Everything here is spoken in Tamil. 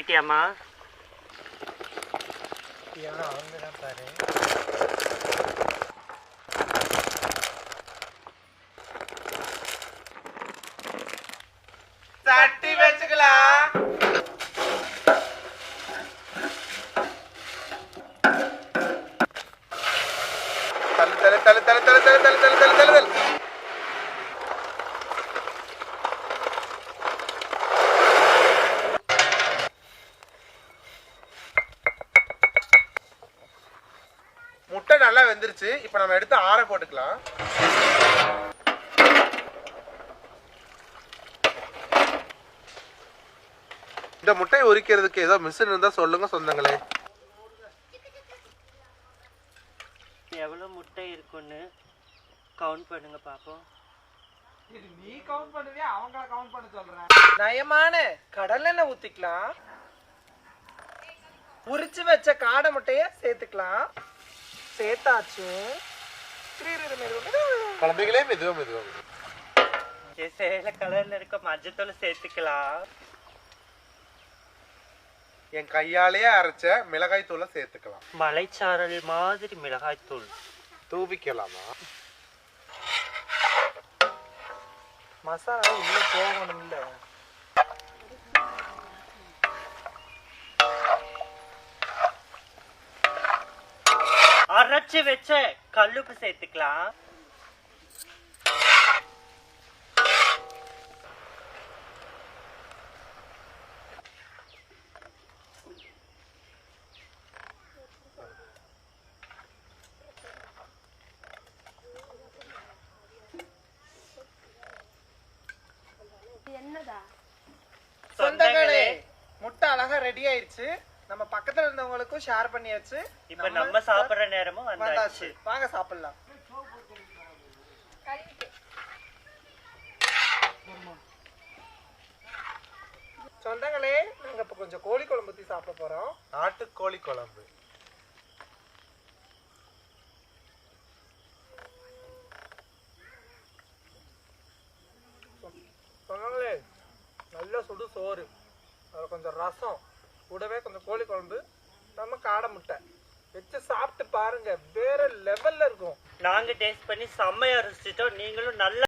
பண்ணிட்டியாமா? அவங்கதான் பாரு. தட்டி வச்சுக்கலாம். தள்ளு தள்ளு தள்ளு தள்ளு தள்ளு தள்ளு தள்ளு தள்ளு தள்ளு தள்ளு தள்ளு. முட்டை நல்லா வெந்துருச்சு. இப்ப நம்ம எடுத்து ஆற போட்டுக்கலாம். இந்த முட்டையை உரிக்கிறதுக்கு ஏதோ மிஷின் இருந்தா சொல்லுங்க சொந்தங்களே. எவ்வளவு முட்டை இருக்குன்னு கவுண்ட் பண்ணுங்க பாப்போம். நீ கவுண்ட் பண்ணுவியா? அவங்கள கவுண்ட் பண்ண சொல்றேன். நயமான கடலெண்ணெய் ஊத்திக்கலாம். உரிச்சு வச்ச காடை முட்டைய சேர்த்துக்கலாம். சேர்த்தாச்சு. குழந்தைகளே மெதுவா மெதுவா. சேல கலர்ல இருக்க மஞ்சத்தூள் சேர்த்துக்கலாம். என் கையாலேயே அரைச்ச மிளகாய் தூளை சேர்த்துக்கலாம். மலைச்சாரல் மாதிரி மிளகாய் தூள் தூவிக்கலாமா? மசாலா உள்ள போகணும். இல்ல அரைச்சு வச்ச கல்லுப்பு சேர்த்துக்கலாம். சொந்தங்களே, முட்டை அழகா ரெடி ஆயிருச்சு. நம்ம பக்கத்துல இருந்தவங்களுக்கும் ஷேர் பண்ணியாச்சு. இப்ப நம்ம சாப்பிடுற நேரமும் வந்தாச்சு. வாங்க சாப்பிடலாம். சொந்தங்களே, நாங்க இப்ப கொஞ்சம் கோழி குழம்பு ஊத்தி சாப்பிட போறோம். நாட்டுக்கோழி குழம்பு. சொந்தங்களே, நல்ல சுடு சோறு, அதில் கொஞ்சம் ரசம், கூடவே கொஞ்சம் கோழி குழம்பு, நம்ம காடை முட்டை வச்சு சாப்பிட்டு பாருங்க. வேற லெவல்ல இருக்கும். நாங்க டேஸ்ட் பண்ணி செம்மையா ருசிச்சிட்டோம். நீங்களும் நல்லா